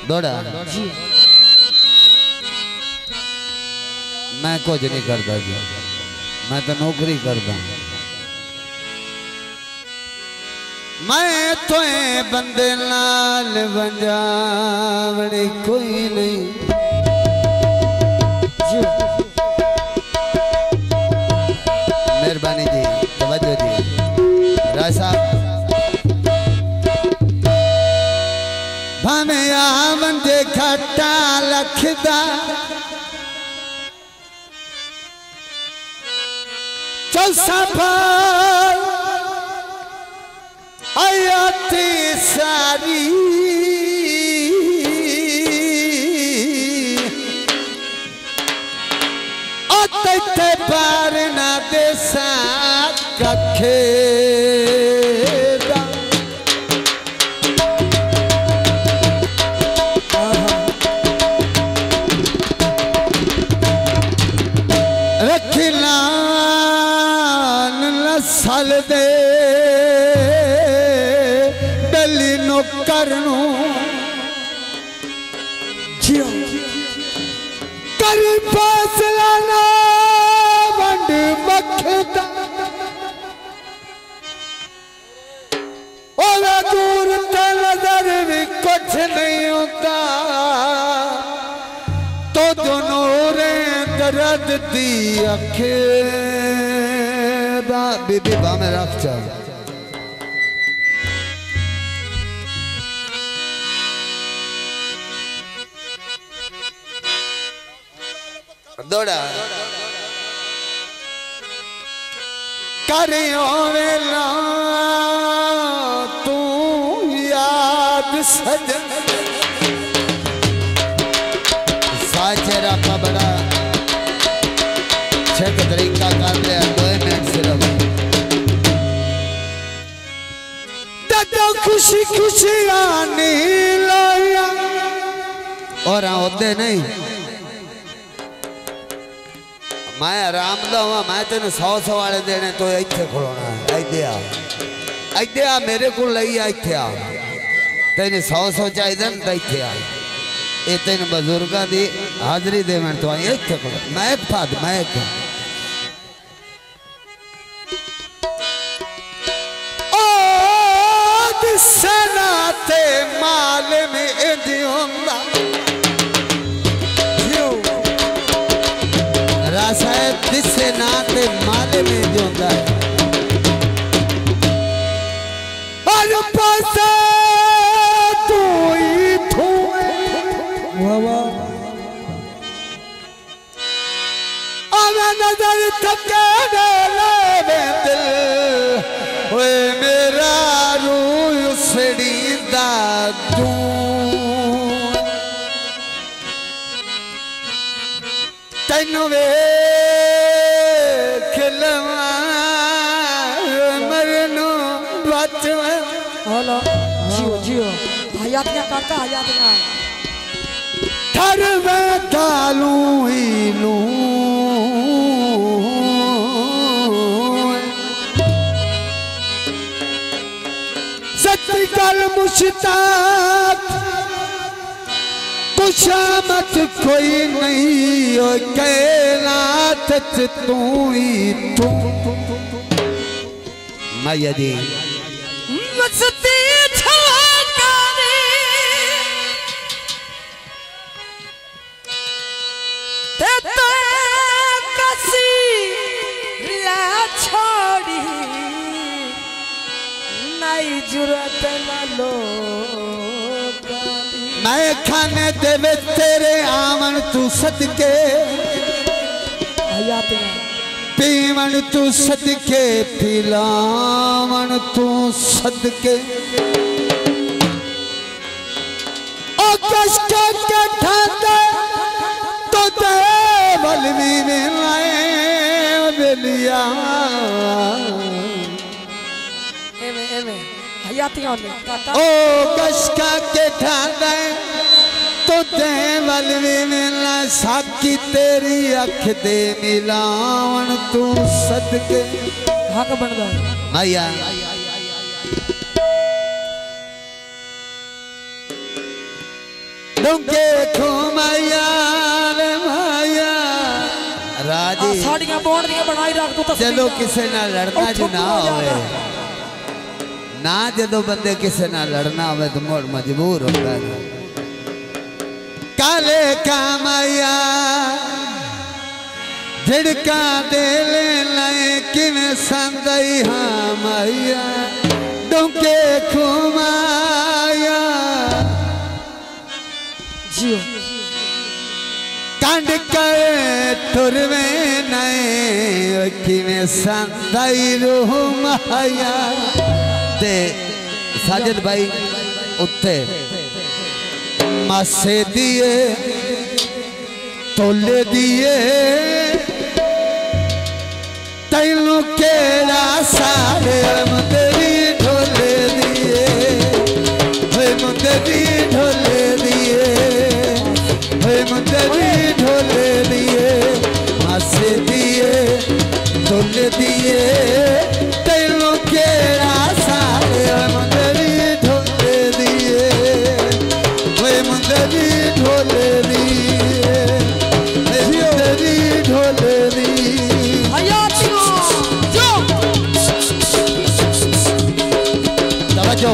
दौड़ा मैं कुछ नहीं करता जी, मैं तो नौकरी करता। मैं तो बंदे लाल बंजावड़ी कोई नहीं। मेहरबानी जी, तवज्जो जी। राज साहब भावे आवन जे घाटा लखदा चौसा आयाती सारी आते पार ना देसा कखे रखिला साल दे डली नो करनू करी फैसला ना वंड मखदा ओला दूर ते नजर भी कुछ नहीं होता तो दोनों रे दर्द दी अखेदा बीबी बा में रख जा दौड़ा करियो वेला तू याद सजन साचेरा का बड़ा छक तरीका कर लिया 2 मिनट सिर्फ दादा खुशी खुशी आने लाया और होते नहीं मैं आराम दवा मैं तेन 100 वाले देने तो इतने खड़ोना है इतने आ मेरे को लई आ इतने आ तेन 100 चाहिए तो इतने आ ये तेन बजुर्गों की हाजरी दे मैं तो आई इतने खड़ो मैक था मैक सनाते माल में इंदियोंदा जिससे नाते माले में जोंदा है और पासे तू ही तू अब नजर थके ले दिल ओए मेरा रूह उसड़ी दादू तैनू वे हेलो जियो जियो हयातियां करता हयातियां थर में डालू ही लू सच्ची गल मुश्ताक कुशामत कोई नहीं हो कैलात तू ही तू मैया जी मस्ती छलकारी ते तो कसी ला छोड़ी नहीं जरूरत ना लो मैं खाने देवे तेरे आवन तू सदके पीवन तू सदके पिलावन तू सदके ओ कष्ट के ठाते तो दे बलवी में लाए बेलिया ओ कष्ट के ठाते तो दे बलवी में ला साकी तेरी अख दे मिलावन तू सदके हक बनदा मैया डोंके घुमाया रे माया राजी साड़ियां बोण दी बनाई रख तू चलो किसे ना लड़ना जो ना होवे ना जो बंदे किसे ना लड़ना होवे तो मोड़ मजबूर होता है काले कामया झिड़का दे ले किमें संदई हाँ मैया डोंके घुमाया जियो कांड कर तुरवे नए किमें संदई रूह माया ते साजिद भाई उत्ते मासे दिए तोले दिए तैनू केड़ा सारे मुंदरी ढोले दिए मुंदरी ढोले दिए मुंदरी ढोले दिए मासे दिए तोले दिए तैनू केड़ा सारे मुंदरी ढोले दिए मुंदरी ढोले दिए मुंदरी ढोले दिए जो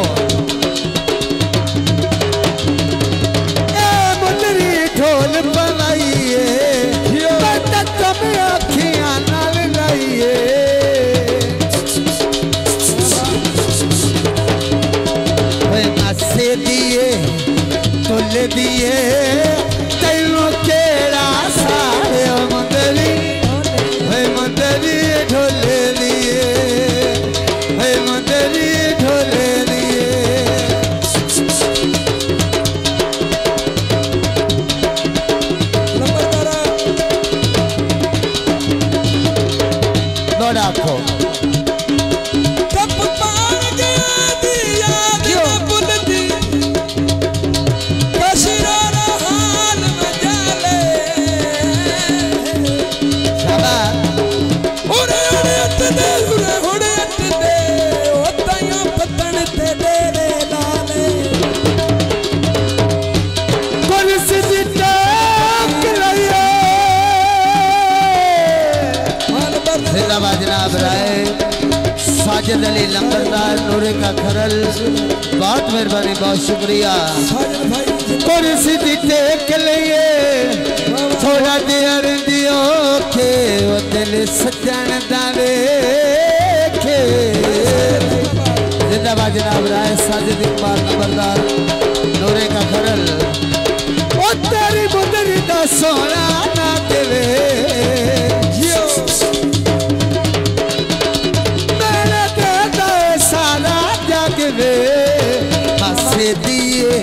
मुंदरी ढोल बनाइए कम अखियां नाल लाइए मासे दिए तोल दिए तैनू केड़ा सारे मुंदरी मुंदरी ढोले दिए मुंदरी ढोले आखो साजिद अली लंबरदार नूरे का खरल बहुत मेहरबानी बहुत शुक्रिया कुर्सी दी टेक लिए थोड़ा देर दियो के वो दिल सजन दावे के जिंदाबाद जनाब राय साजिद इकबाल लंबरदार नूरे का खरल ओ तेरी मुंदरी दा सोना ना देवे मासे दिए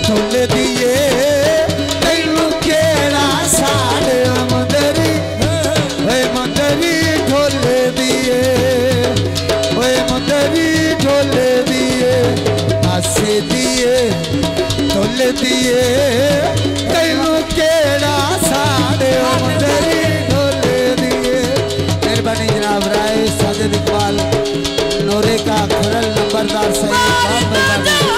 तोल दिए तैनू केड़ा सारे मुंदरी मुंदरी ढोले दिए मुंदरी ढोले दिए मासे दिए तोल दिए तैनू केड़ा सारे मुंदरी ढोले दिए मेहरबानी जनाब राय साजिद इकबाल नूरे का खरल नंबरदार सही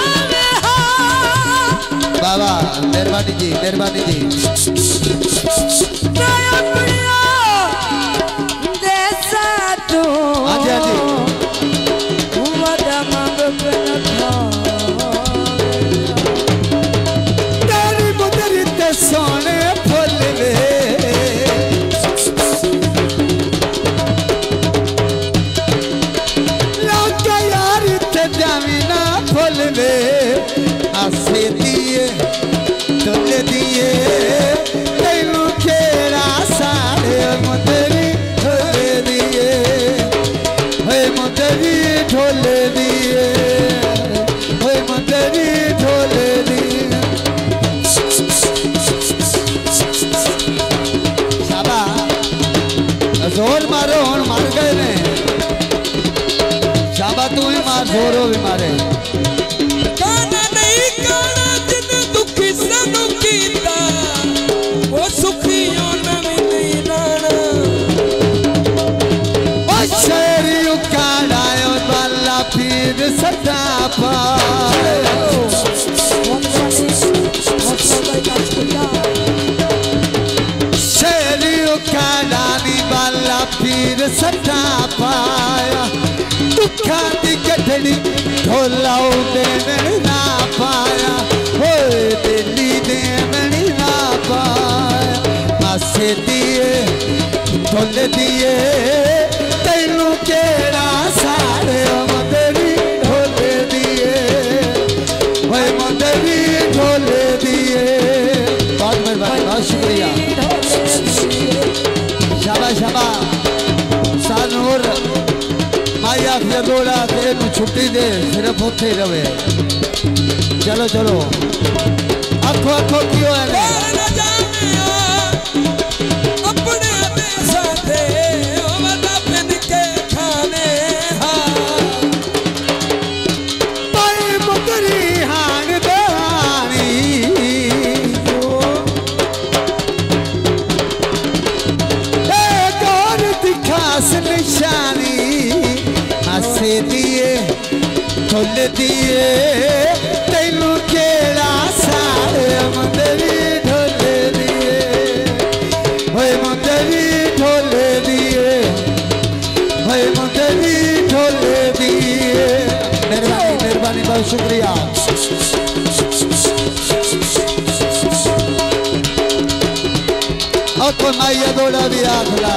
बाबा मेहरबानी जी मेहरबानी जी हाँ जी हाँ जी तेरी मुंदरी ते सोने फुल वे जामिना फुल वे आसे दिए तोल दिए तैनू केड़ा सारे मुंदरी ढोले दिए मुंदरी ढोले दिए मुंदरी ढोले दिए शाबाश जोर मारो हुण मर गए ने शाबा तू ही मार जोरो भी मारे गाना नहीं गाना जिन दुखी सनु कीता वो सुखियों नवी नहीं नाना ओ शेरियों का डायो बाला फिर सदा पाए दिए तैनू केड़ा सारे मंदरी ढोले दिए भाई मंदरी ढोले दिए। बहुत मेहरबानी बहुत शुक्रिया शाबाश शाबाश सानूर माई आखिर दौड़ा के छुट्टी दे सिर्फ उत्थे ही रवे। चलो चलो आखो आखो क्यों है अपने साथे वदा फिर के खाने पाई मुकरी हांग दानी ए कौन दिखास निशानी हंसे दिए ढोल दिए तैनू केड़ा सारे मंदरी ढोले दिए भाई मंदरी ढोले दिए भाई मंदरी ढोले दिए। मेहरबानी मेहरबानी बहुत शुक्रिया। और कोई माइया दौड़ा भी आखला